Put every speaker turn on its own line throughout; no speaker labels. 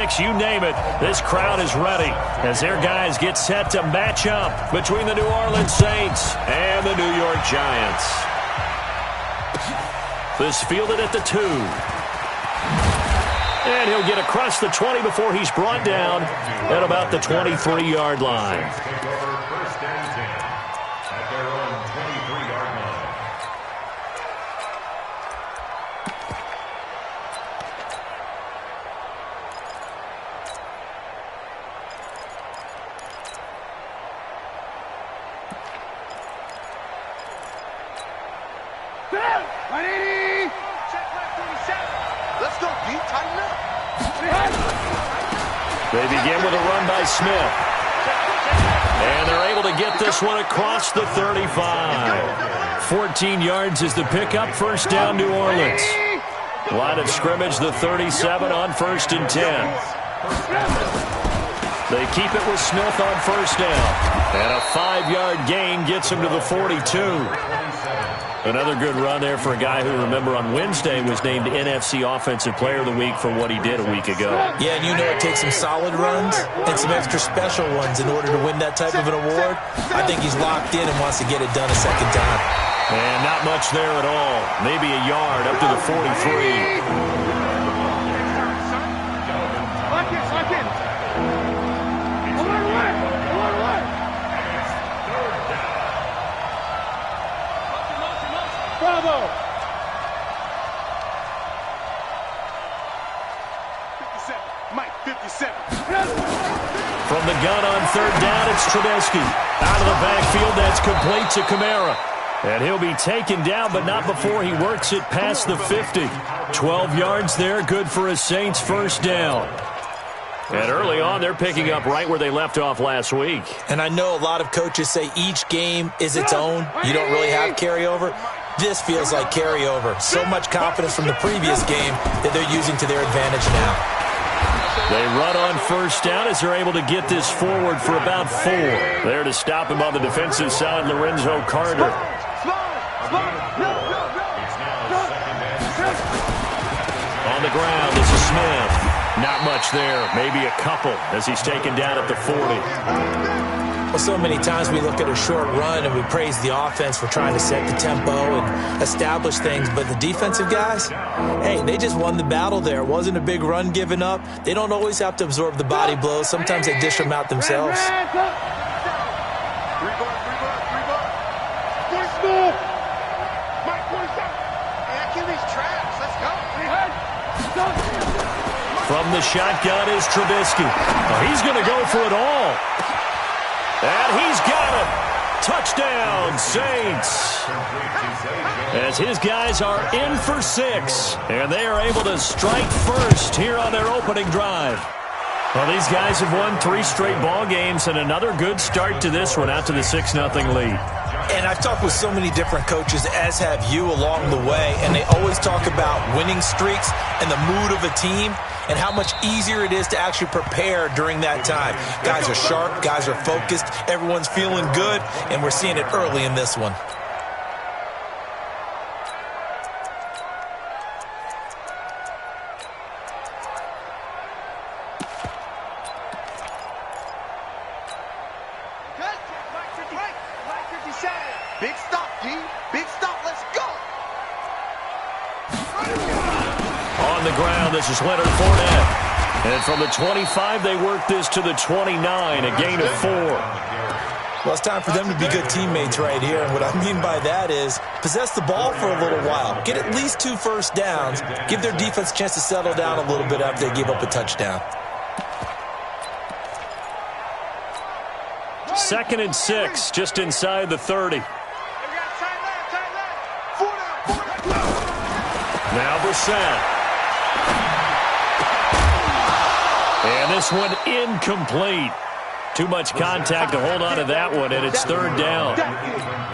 You name it, this crowd is ready as their guys get set to match up between the New Orleans Saints and the New York Giants. This fielded at the 2. And he'll get across the 20 before he's brought down at about the 23-yard line.
They begin with a run by Smith.
And they're able to get this one across the 35. 14 yards is the pickup. First down, New Orleans. Line of scrimmage, the 37 on 1st and 10. They keep it with Smith on first down. And a 5-yard gain gets him to the 42. Another good run there for a guy who, remember, on Wednesday was named NFC Offensive Player of the Week for what he did a week ago.
Yeah, and you know it takes some solid runs and some extra special ones in order to win that type of an award. I think he's locked in and wants to get it done a second time.
And not much there at all. Maybe a yard up to the 43.
Bravo! 57. Mike, 57.
From the gun on third down, it's Trubisky. Out of the backfield, that's complete to Kamara. And he'll be taken down, but not before he works it past the 50. 12 yards there, good for a Saints first down. And early on, they're picking up right where they left off last week.
And I know a lot of coaches say each game is its own. You don't really have carryover. This feels like carryover. So much confidence from the previous game that they're using to their advantage now.
They run on first down as they're able to get this forward for about 4. There to stop him on the defensive side, Lorenzo Carter. On the ground, this is Smith. Not much there, maybe a couple as he's taken down at the 40.
Well, so many times we look at a short run and we praise the offense for trying to set the tempo and establish things, but the defensive guys, hey, they just won the battle there. It wasn't a big run given up. They don't always have to absorb the body blows. Sometimes they dish them out themselves.
From the shotgun is Trubisky. Oh, he's going to go for it all. And he's got it. Touchdown, Saints. As his guys are in for 6. And they are able to strike first here on their opening drive. Well, these guys have won 3 straight ball games and another good start to this one out to the 6-0 lead.
And I've talked with so many different coaches, as have you, along the way, and they always talk about winning streaks and the mood of a team and how much easier it is to actually prepare during that time. Guys are sharp, guys are focused, everyone's feeling good, and we're seeing it early in this one.
Big stop, D. Big stop. Let's go.
On the ground, this is Leonard Fournette. And from the 25, they work this to the 29, a gain of 4.
Well, it's time for them to be good teammates right here. And what I mean by that is possess the ball for a little while. Get at least 2 first downs. Give their defense a chance to settle down a little bit after they give up a touchdown.
2nd and 6, just inside the 30. Now Brissett. And this one incomplete. Too much contact to hold on to that one, and it's 3rd down.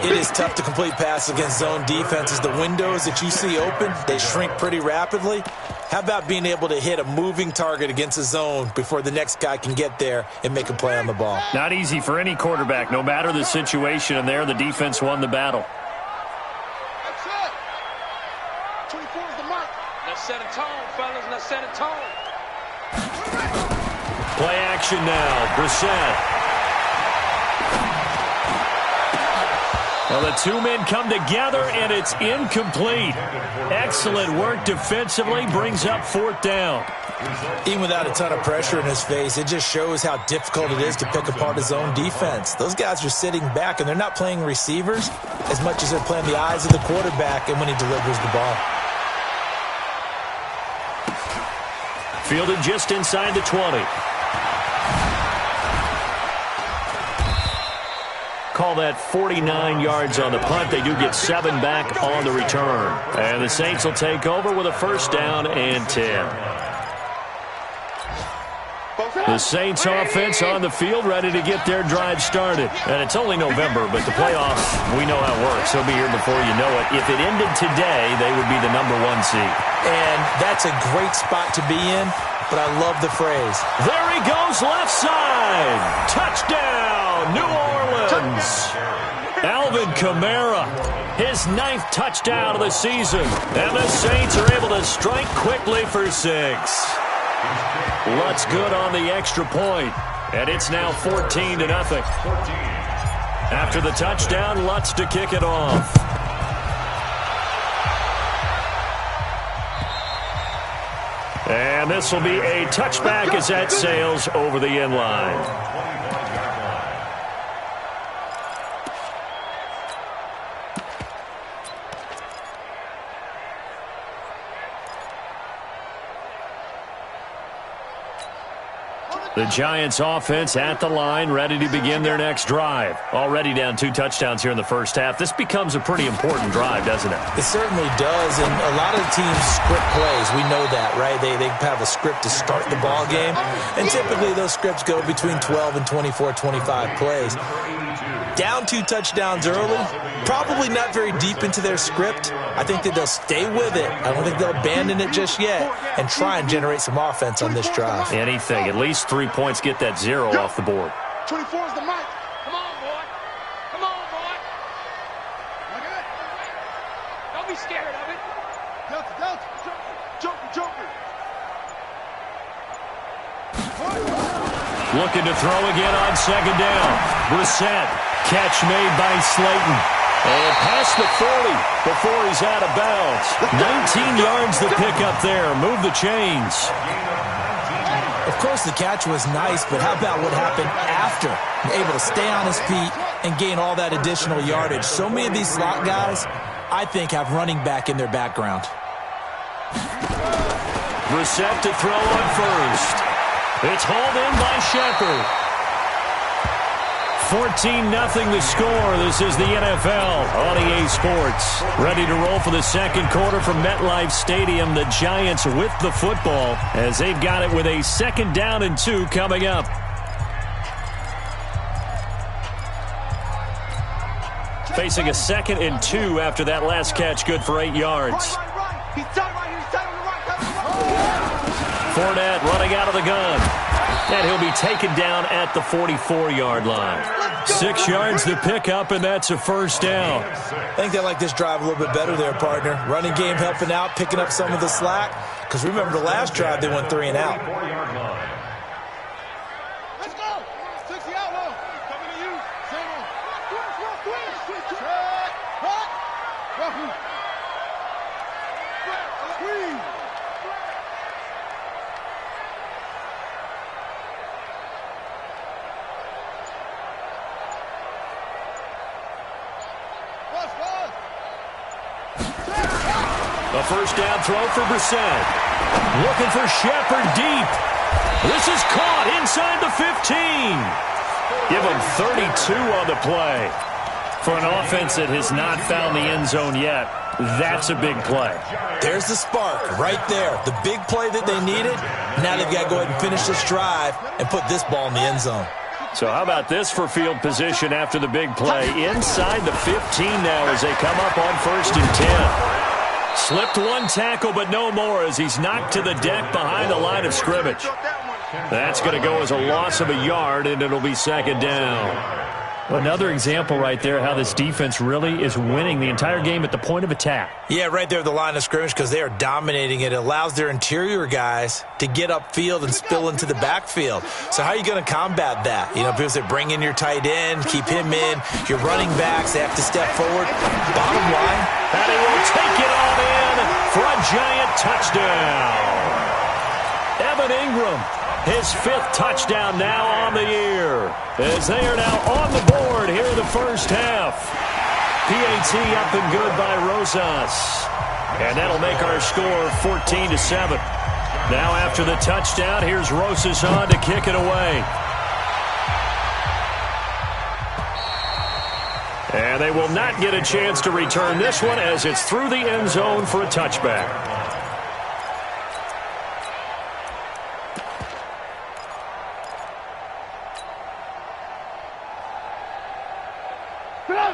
It is tough to complete passes against zone defenses. The windows that you see open, they shrink pretty rapidly. How about being able to hit a moving target against a zone before the next guy can get there and make a play on the ball?
Not easy for any quarterback, no matter the situation, and there the defense won the battle.
That's it. 24 is the mark.
Let's set a tone, fellas. Let's set a tone.
Play action now. Brissett. Well, the two men come together, and it's incomplete. Excellent work defensively, brings up fourth down.
Even without a ton of pressure in his face, it just shows how difficult it is to pick apart his own defense. Those guys are sitting back, and they're not playing receivers as much as they're playing the eyes of the quarterback and when he delivers the ball.
Fielded just inside the 20. Call that 49 yards on the punt. They do get 7 back on the return. And the Saints will take over with a first down and 10. The Saints offense on the field, ready to get their drive started. And it's only November, but the playoffs, we know how it works. They'll be here before you know it. If it ended today, they would be the #1 seed.
And that's a great spot to be in, but I love the phrase.
There he goes, left side. Touchdown, New Orleans. Alvin Kamara, his 9th touchdown of the season. And the Saints are able to strike quickly for 6. Lutz good on the extra point, and it's now 14-0. After the touchdown, Lutz to kick it off. And this will be a touchback as that sails over the end line. The Giants offense at the line, ready to begin their next drive. Already down 2 touchdowns here in the first half. This becomes a pretty important drive, doesn't it?
It certainly does, and a lot of teams script plays. We know that, right? They have a script to start the ball game, and typically those scripts go between 12 and 24, 25 plays. Down 2 touchdowns early, probably not very deep into their script. I think that they'll stay with it. I don't think they'll abandon it just yet and try and generate some offense on this drive.
Anything. At least 3 points, get that 0 off the board.
24 is the mic. Come on, boy. Come on, boy. Look at it. Don't be scared of it. Delta. Joker.
Looking to throw again on second down. Brissett. Catch made by Slayton. And past the 40 before he's out of bounds. 19 yards to pick up there. Move the chains.
Of course, the catch was nice, but how about what happened after? Able to stay on his feet and gain all that additional yardage. So many of these slot guys, I think, have running back in their background.
Brissett to throw on first. It's hauled in by Shepard. 14-0 the score. This is the NFL on EA Sports. Ready to roll for the second quarter from MetLife Stadium. The Giants with the football as they've got it with a 2nd down and 2 coming up. Facing a 2nd and 2 after that last catch, good for 8 yards. Fournette running out of the gun. And he'll be taken down at the 44-yard line. 6 yards to pick up, and that's a first down.
I think they like this drive a little bit better there, partner. Running game helping out, picking up some of the slack. Because remember the last drive, they went 3 and out.
Let's go. 60 out low. Coming to you. Single. Squeeze.
A first down throw for Brissett. Looking for Shepard deep. This is caught inside the 15. Give him 32 on the play. For an offense that has not found the end zone yet, that's a big play.
There's the spark right there. The big play that they needed. Now they've got to go ahead and finish this drive and put this ball in the end zone.
So how about this for field position after the big play? Inside the 15 now as they come up on 1st and 10. Slipped one tackle, but no more as he's knocked to the deck behind the line of scrimmage. That's going to go as a loss of a yard, and it'll be 2nd down. Another example right there how this defense really is winning the entire game at the point of attack.
Yeah, right there at the line of scrimmage because they are dominating it. It allows their interior guys to get upfield and spill into the backfield. So how are you going to combat that? You know, people say bring in your tight end, keep him in. Your running backs, they have to step forward. Bottom line.
And he will take it on in for a giant touchdown. Evan Ingram, his 5th touchdown now on the year, as they are now on the board here in the first half. PAT up and good by Rosas. And that'll make our score 14-7. Now after the touchdown, here's Rosas on to kick it away. And they will not get a chance to return this one as it's through the end zone for a touchback.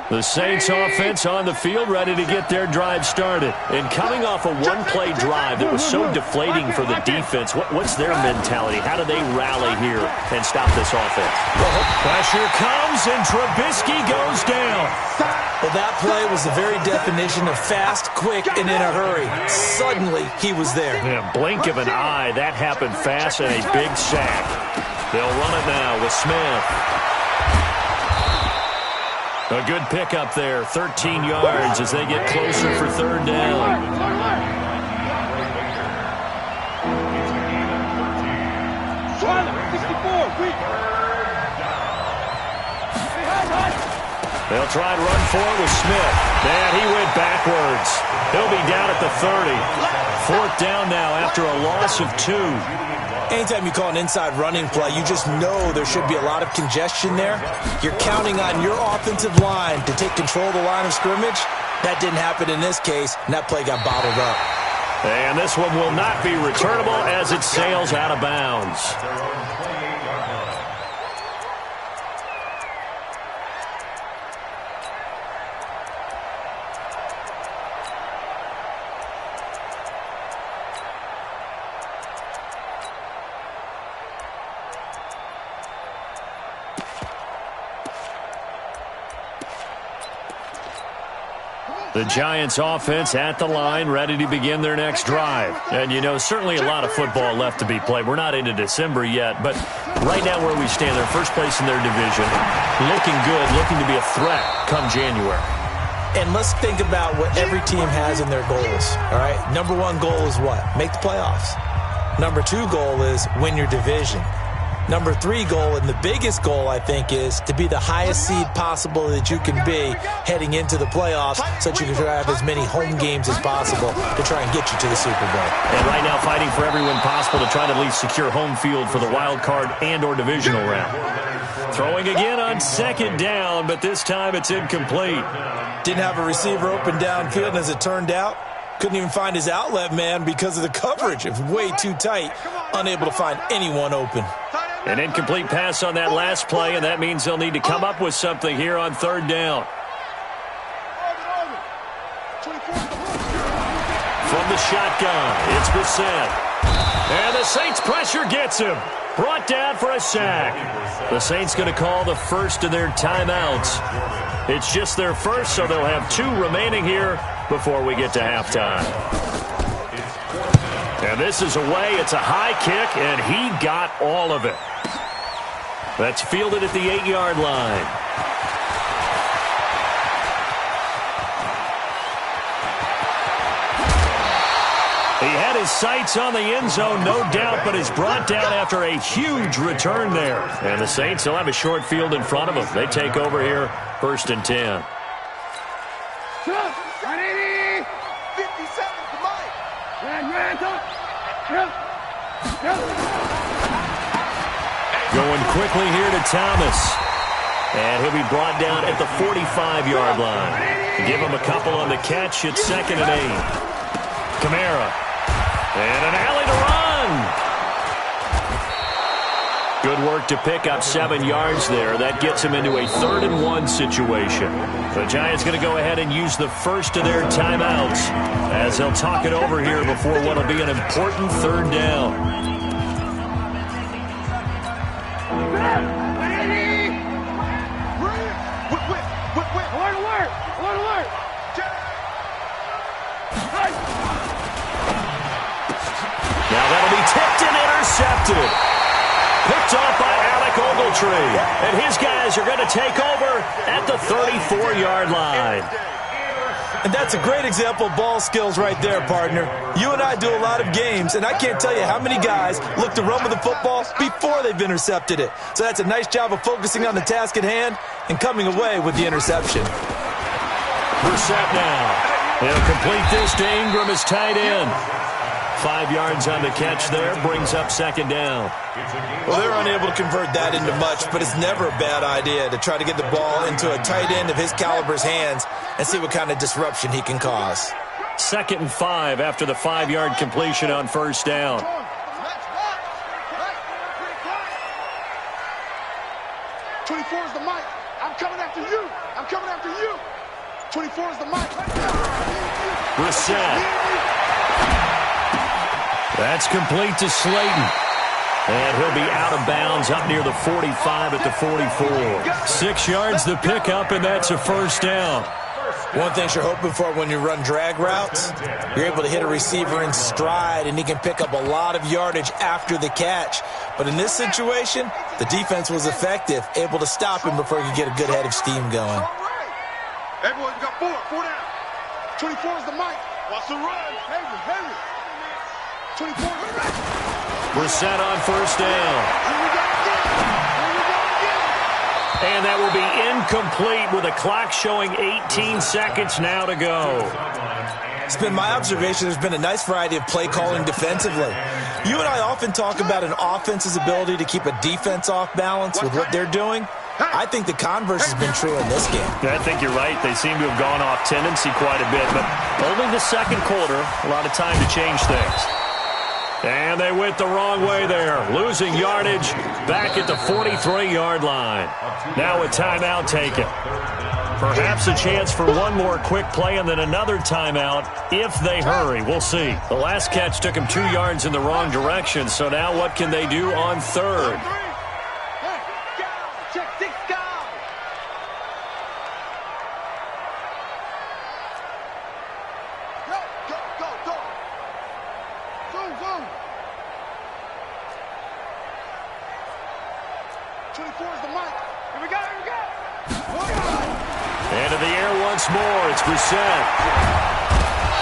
The Saints offense on the field, ready to get their drive started. And coming off a one-play drive that was so deflating for the defense, what's their mentality? How do they rally here and stop this offense? Pressure comes, and Trubisky goes down.
Well, that play was the very definition of fast, quick, and in a hurry. Suddenly, he was there.
Yeah, blink of an eye, that happened fast, and a big sack. They'll run it now with Smith. A good pickup there, 13 yards as they get closer for 3rd down. They'll try to run for it with Smith. And he went backwards. He'll be down at the 30. 4th down now after a loss of 2.
Anytime you call an inside running play, you just know there should be a lot of congestion there. You're counting on your offensive line to take control of the line of scrimmage. That didn't happen in this case, and that play got bottled up.
And this one will not be returnable as it sails out of bounds. The Giants offense at the line, ready to begin their next drive. And, you know, certainly a lot of football left to be played. We're not into December yet, but right now where we stand, they're first place in their division, looking good, looking to be a threat come January.
And let's think about what every team has in their goals, all right? Number 1 goal is what? Make the playoffs. Number 2 goal is win your division. Number 3 goal, and the biggest goal, I think, is to be the highest seed possible that you can be heading into the playoffs so that you can have as many home games as possible to try and get you to the Super Bowl.
And right now fighting for every win possible to try to at least secure home field for the wild card and or divisional round. Throwing again on 2nd down, but this time it's incomplete.
Didn't have a receiver open downfield, and as it turned out, couldn't even find his outlet man because of the coverage. It was way too tight, unable to find anyone open.
An incomplete pass on that last play, and that means they'll need to come up with something here on 3rd down. From the shotgun, it's Brissett. And the Saints pressure gets him. Brought down for a sack. The Saints going to call the first of their timeouts. It's just their first, so they'll have 2 remaining here before we get to halftime. And this is away. It's a high kick, and he got all of it. That's fielded at the 8-yard line. He had his sights on the end zone, no doubt, but is brought down after a huge return there. And the Saints will have a short field in front of them. They take over here, 1st and 10.
180! 57, come on!
Going quickly here to Thomas. And he'll be brought down at the 45-yard line. Give him a couple on the catch. It's 2nd and 8. Kamara. And an alley to run. Good work to pick up 7 yards there. That gets him into a 3rd and 1 situation. The Giants going to go ahead and use the first of their timeouts as they'll talk it over here before what will be an important 3rd down. Picked off by Alec Ogletree. And his guys are going to take over at the 34-yard line.
And that's a great example of ball skills right there, partner. You and I do a lot of games, and I can't tell you how many guys look to run with the football before they've intercepted it. So that's a nice job of focusing on the task at hand and coming away with the interception.
Brissett now. He'll complete this to Ingram as tight end. 5 yards on the catch there, brings up second down.
Well, they're unable to convert that into much, but it's never a bad idea to try to get the ball into a tight end of his caliber's hands and see what kind of disruption he can cause.
2nd and 5 after the 5-yard completion on first down.
"24 is the mic. I'm coming after you. I'm coming after you. 24 is the mic."
Brissett. That's complete to Slayton. And he'll be out of bounds up near the 45 at the 44. 6 yards the pickup, and that's a first down.
One thing you're hoping for when you run drag routes, you're able to hit a receiver in stride, and he can pick up a lot of yardage after the catch. But in this situation, the defense was effective, able to stop him before he could get a good head of steam going.
Everyone got 4 down. 24 is the mic. Watch the run. Henry. 24.
Brissett on first down. And that will be incomplete with a clock showing 18 seconds now to go.
It's been my observation there's been a nice variety of play calling defensively. You and I often talk about an offense's ability to keep a defense off balance with what they're doing. I think the converse has been true in this game.
I think you're right. They seem to have gone off tendency quite a bit, but only the second quarter, a lot of time to change things. And they went the wrong way there, losing yardage back at the 43-yard line. Now a timeout taken. Perhaps a chance for one more quick play and then another timeout if they hurry. We'll see. The last catch took him 2 yards in the wrong direction, so now what can they do on third? Into the air once more. It's Brissett.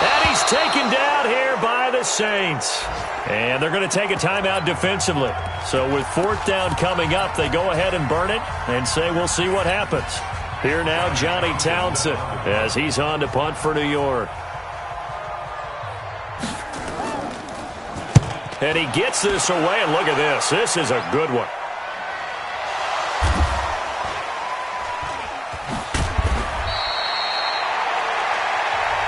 And he's taken down here by the Saints. And they're going to take a timeout defensively. So with 4th down coming up, they go ahead and burn it and say we'll see what happens. Here now, Johnny Townsend as he's on to punt for New York. And he gets this away, and look at this. This is a good one.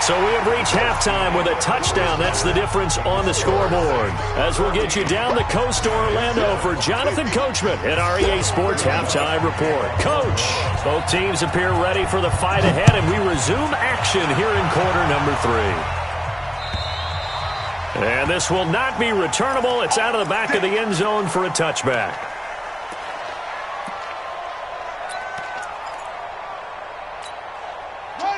So we have reached halftime with a touchdown. That's the difference on the scoreboard. As we'll get you down the coast to Orlando for Jonathan Coachman at our EA Sports Halftime Report. Coach, both teams appear ready for the fight ahead, and we resume action here in quarter number 3. And this will not be returnable. It's out of the back of the end zone for a touchback.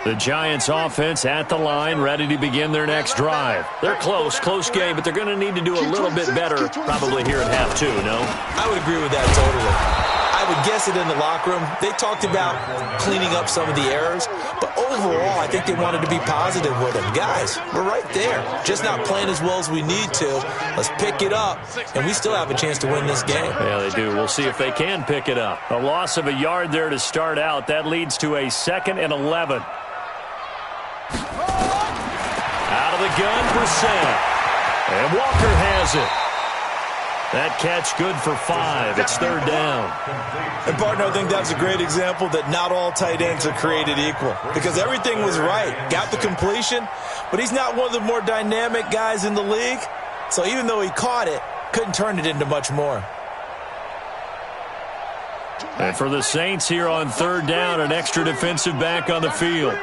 The Giants offense at the line, ready to begin their next drive. They're close game, but they're going to need to do a little bit better probably here at half 2, no?
I would agree with that totally. I would guess it in the locker room. They talked about cleaning up some of the errors, but overall, I think they wanted to be positive with them. Guys, we're right there. Just not playing as well as we need to. Let's pick it up, and we still have a chance to win this game.
Yeah, they do. We'll see if they can pick it up. A loss of a yard there to start out. That leads to a 2nd and 11. Out of the gun, Brissett. And Walker has it. That catch good for 5. It's 3rd down.
And, partner, I think that's a great example that not all tight ends are created equal. Because everything was right. Got the completion, but he's not one of the more dynamic guys in the league. So even though he caught it, couldn't turn it into much more.
And for the Saints here on 3rd down, an extra defensive back on the field.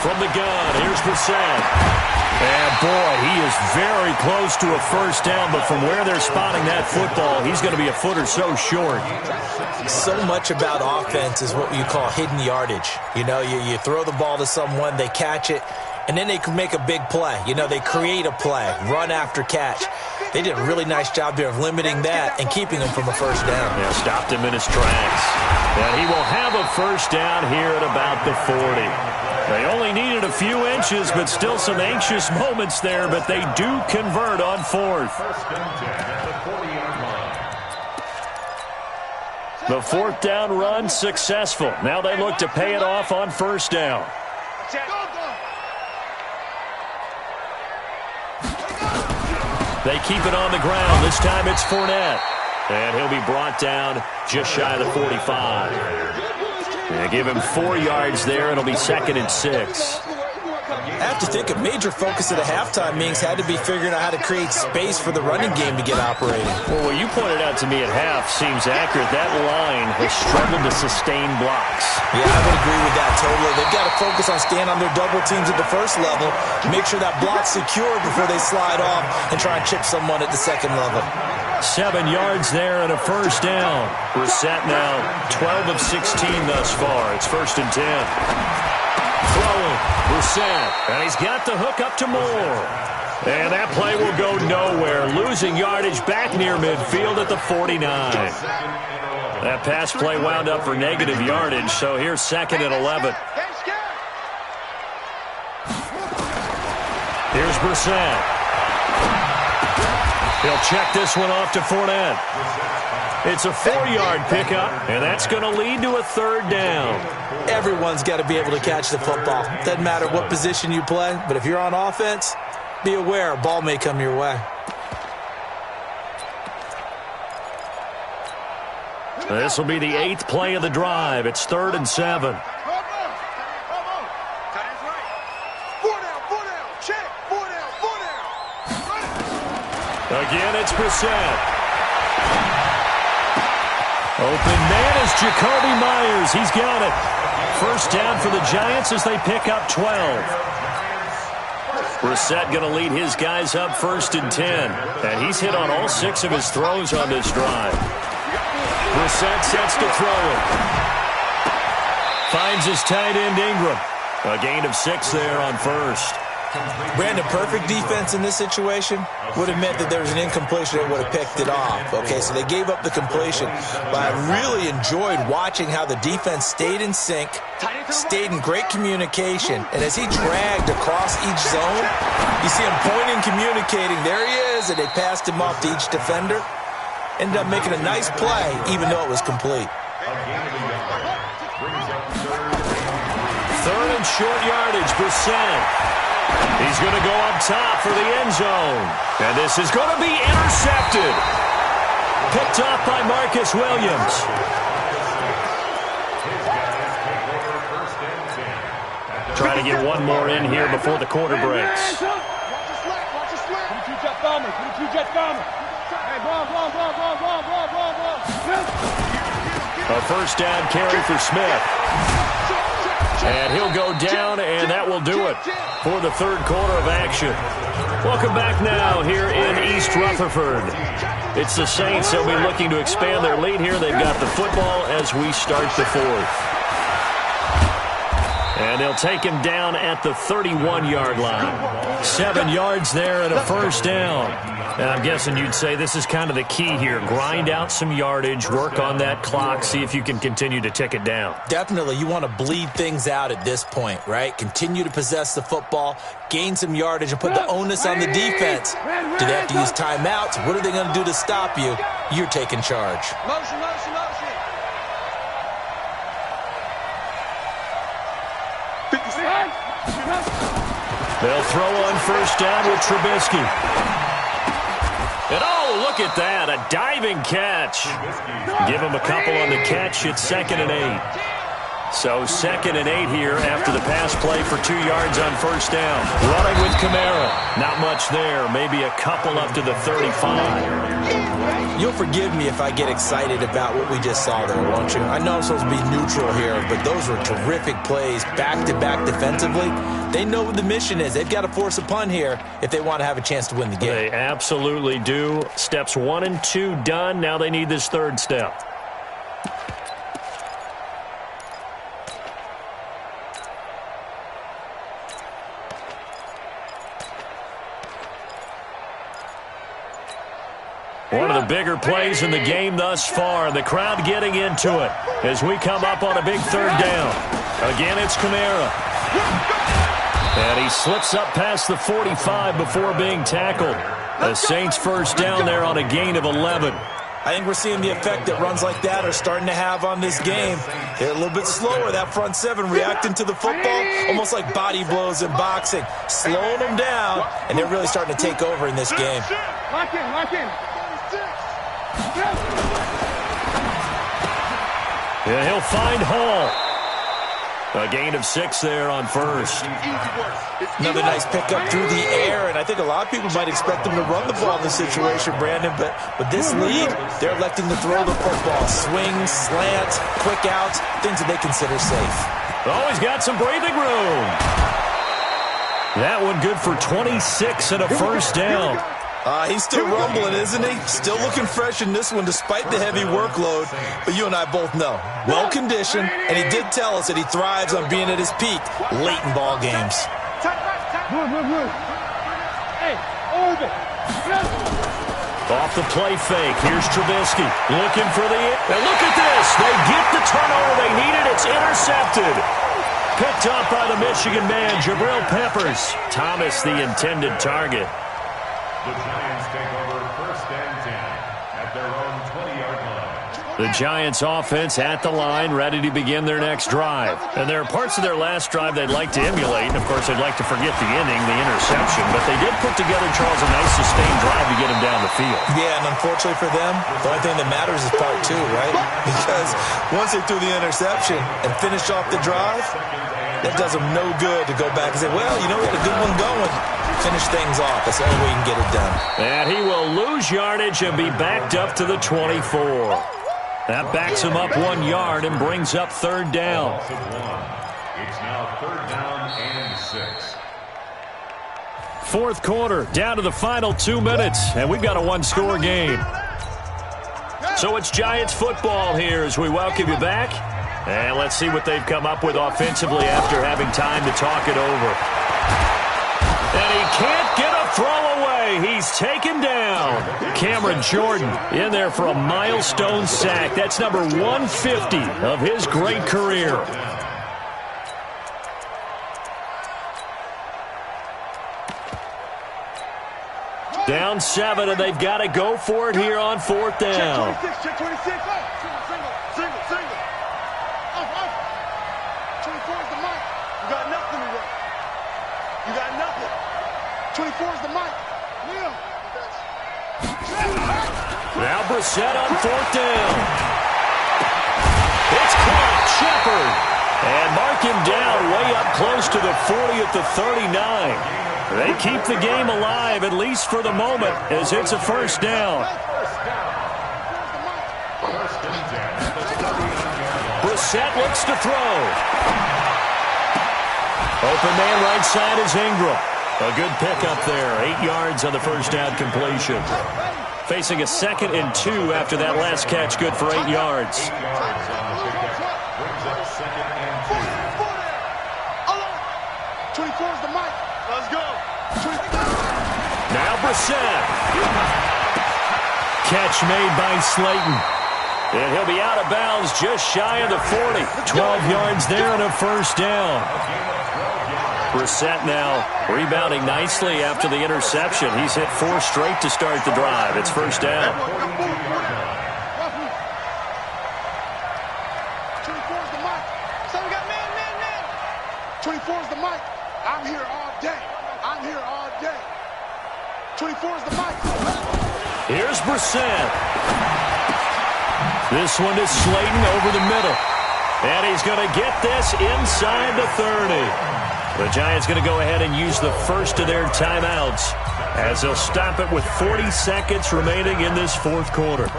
From the gun, here's Brissett. And boy, he is very close to a first down, but from where they're spotting that football, he's going to be a foot or so short.
So much about offense is what you call hidden yardage. You know, you throw the ball to someone, they catch it, and then they can make a big play. You know, they create a play, run after catch. They did a really nice job there of limiting that and keeping him from a first down.
Yeah, stopped him in his tracks. And he will have a first down here at about the 40. They only needed a few inches, but still some anxious moments there, but they do convert on fourth. The fourth down run successful. Now they look to pay it off on first down. They keep it on the ground. This time it's Fournette. And he'll be brought down just shy of the 45. They give him 4 yards there. It'll be 2nd and 6.
I have to think a major focus of the halftime meetings had to be figuring out how to create space for the running game to get operating.
Well, what you pointed out to me at half seems accurate. That line has struggled to sustain blocks.
Yeah, I would agree with that totally. They've got to focus on staying on their double teams at the first level, make sure that block's secure before they slide off and try and chip someone at the second level.
7 yards there and a first down. Brissett now 12 of 16 thus far. It's 1st and 10. Throwing, Brissett, and he's got the hook up to Moore. And that play will go nowhere, losing yardage back near midfield at the 49. That pass play wound up for negative yardage, so here's 2nd and 11. Here's Brissett. He'll check this one off to Fournette. It's a 4-yard pickup, and that's going to lead to a 3rd down.
Everyone's got to be able to catch the football. Doesn't matter what position you play, but if you're on offense, be aware a ball may come your way.
This will be the 8th play of the drive. It's 3rd and 7. Again, it's Brissett. Open man is Jacoby Myers. He's got it. First down for the Giants as they pick up 12. Brissett going to lead his guys up 1st and 10. And he's hit on all 6 of his throws on this drive. Brissett sets to throw it. Finds his tight end Ingram. A gain of 6 there on first.
Brandon, perfect defense in this situation would have meant that there was an incompletion that would have picked it off. Okay, so they gave up the completion. But I really enjoyed watching how the defense stayed in sync, stayed in great communication, and as he dragged across each zone, you see him pointing, communicating. There he is, and they passed him off to each defender. Ended up making a nice play, even though it was complete.
3rd and short yardage, Brissett. He's going to go up top for the end zone. And this is going to be intercepted. Picked off by Marcus Williams. Trying to get one more in here before the quarter breaks. A first down carry for Smith. And he'll go down, and that will do it for the 3rd quarter of action. Welcome back now here in East Rutherford. It's the Saints. They'll be looking to expand their lead here. They've got the football as we start the 4th. And they'll take him down at the 31-yard line. 7 yards there and a first down. And I'm guessing you'd say this is kind of the key here. Grind out some yardage, work on that clock, see if you can continue to tick it down.
Definitely. You want to bleed things out at this point, right? Continue to possess the football, gain some yardage, and put the onus on the defense. Do they have to use timeouts? What are they going to do to stop you? You're taking charge.
Motion, motion, motion.
They'll throw on first down with Trubisky. And oh, look at that, a diving catch. Give him a couple on the catch. It's 2nd and 8. So 2nd and 8 here after the pass play for 2 yards on first down. Running with Kamara. Not much there. Maybe a couple up to the 35.
You'll forgive me if I get excited about what we just saw there, won't you? I know I'm supposed to be neutral here, but those were terrific plays back-to-back defensively. They know what the mission is. They've got to force a punt here if they want to have a chance to win the game.
They absolutely do. Steps 1 and 2 done. Now they need this 3rd step. One of the bigger plays in the game thus far. The crowd getting into it as we come up on a big 3rd down. Again, it's Kamara. And he slips up past the 45 before being tackled. The Saints first down there on a gain of 11.
I think we're seeing the effect that runs like that are starting to have on this game. They're a little bit slower, that front 7 reacting to the football, almost like body blows in boxing, slowing them down, and they're really starting to take over in this game.
Lock in, lock in.
Yeah, he'll find Hall. A gain of 6 there on first.
Another nice pickup through the air, and I think a lot of people might expect them to run the ball in this situation, Brandon, but this lead, they're electing to throw the football. Swings, slants, quick outs, things that they consider safe.
Oh, he's got some breathing room. That one good for 26 and a first down.
He's still rumbling, isn't he? Still looking fresh in this one despite the heavy workload. But you and I both know, well-conditioned, and he did tell us that he thrives on being at his peak late in ball games.
Hey, orbit.
Off the play fake, here's Trubisky looking for the... And look at this. They get the turnover they needed. It's intercepted. Picked up by the Michigan man, Jabril Peppers. Thomas, the intended target.
The Giants take over 1st and 10 at their own 20-yard line.
The Giants offense at the line, ready to begin their next drive. And there are parts of their last drive they'd like to emulate. And, of course, they'd like to forget the inning, the interception. But they did put together, Charles, a nice sustained drive to get him down the field.
Yeah, and unfortunately for them, the only thing that matters is part 2, right? Because once they threw the interception and finished off the drive, that does them no good to go back and say, well, you know, we had a good one going. Finish things off. That's the only way you can get it done.
And he will lose yardage and be backed up to the 24. That backs him up 1 yard and brings up 3rd down.
It's now 3rd down and 6.
4th quarter, down to the final 2 minutes, and we've got a 1-score game. So it's Giants football here as we welcome you back. And let's see what they've come up with offensively after having time to talk it over. And he can't get a throw away. He's taken down. Cameron Jordan in there for a milestone sack. That's number 150 of his great career. Down 7, and they've got to go for it here on 4th down.
Check 26, check 26. Single. Off. 24 is the mic. You got nothing to work. You got nothing. 24 is the mic. Yeah.
Now Brissett on 4th down. It's caught. Shepard. And mark him down way up close to the 40 at the 39. They keep the game alive, at least for the moment, as it's a 1st down. Brissett looks to throw. Open man right side is Ingram. A good pickup there. 8 yards on the 1st down completion. Facing a 2nd and 2 after that last catch, good for 8 yards.
24 is the mic. Let's go.
Now Brissett. Catch made by Slayton. And he'll be out of bounds just shy of the 40. 12 yards there and a 1st down. Brissett now rebounding nicely after the interception. He's hit 4 straight to start the drive. It's 1st down.
24 is the mic. So we got man. 24 is the mic. I'm here all day. 24 is the mic.
Here's Brissett. This one is Slayton over the middle. And he's going to get this inside the 30. The Giants going to go ahead and use the first of their timeouts as they'll stop it with 40 seconds remaining in this fourth quarter.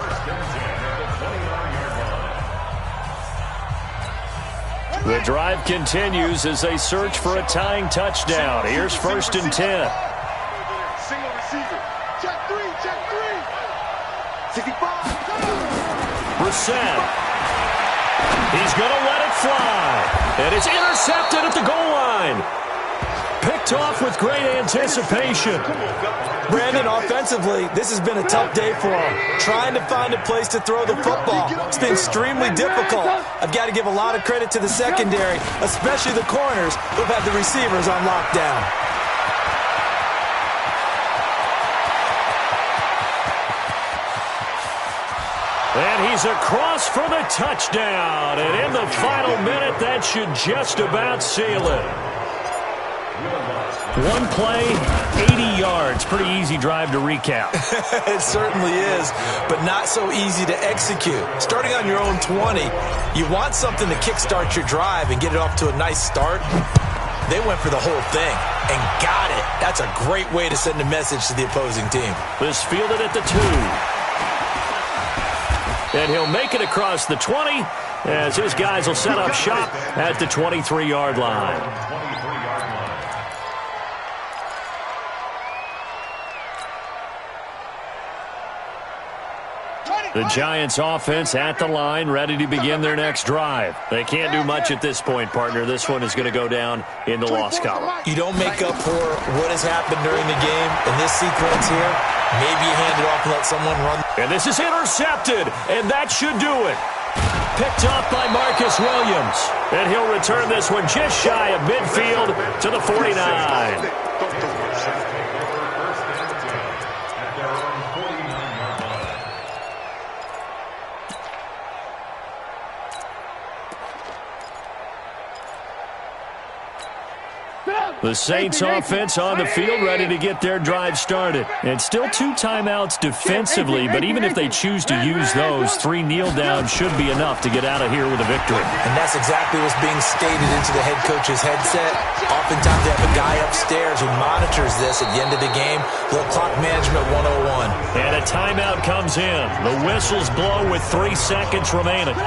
The drive continues as they search for a tying touchdown. Here's 1st and 10.
Single receiver. Check three. 65.
Brissett. He's going to let it fly. And it's intercepted at the goal line. Picked off with great anticipation.
Brandon, offensively, this has been a tough day for him. Trying to find a place to throw the football. It's been extremely difficult. I've got to give a lot of credit to the secondary, especially the corners who've had the receivers on lockdown.
And he's across for the touchdown. And in the final minute, that should just about seal it. One play, 80 yards. Pretty easy drive to recap.
It certainly is, but not so easy to execute. Starting on your own 20, you want something to kickstart your drive and get it off to a nice start. They went for the whole thing and got it. That's a great way to send a message to the opposing team.
This fielded at the 2. And he'll make it across the 20 as his guys will set up shop at the 23-yard line. The Giants offense at the line, ready to begin their next drive. They can't do much at this point, partner. This one is going to go down in the loss column.
You don't make up for what has happened during the game in this sequence here. Maybe you hand it off and let someone run.
And this is intercepted, and that should do it. Picked off by Marcus Williams. And he'll return this one just shy of midfield to the 49. The Saints offense on the field ready to get their drive started. And still 2 timeouts defensively, but even if they choose to use those, 3 kneel downs should be enough to get out of here with a victory.
And that's exactly what's being stated into the head coach's headset. Oftentimes they have a guy upstairs who monitors this at the end of the game. Little clock management 101.
And a timeout comes in. The whistles blow with 3 seconds remaining.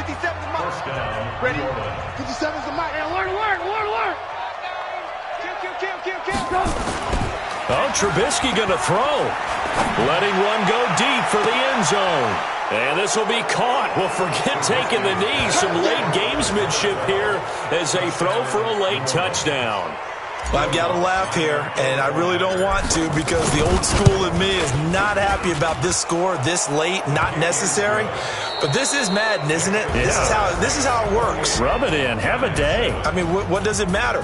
57's the mark. Ready? 57's the mark. Alert. Kill.
Oh, Trubisky going to throw. Letting one go deep for the end zone. And this will be caught. Well, forget taking the knee. Some late gamesmanship here as they throw for a late touchdown.
Well, I've got to laugh here, and I really don't want to because the old school in me is not happy about this score this late, not necessary. But this is Madden, isn't it?
Yeah.
This is how it works.
Rub it in. Have a day.
I mean, what does it matter?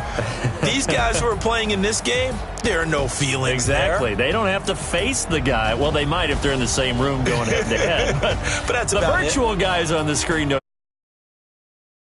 These guys who are playing in this game, there are no feelings
Exactly.
there.
They don't have to face the guy. Well, they might if they're in the same room going head-to-head. But
that's
the
about
virtual guys on the screen don't.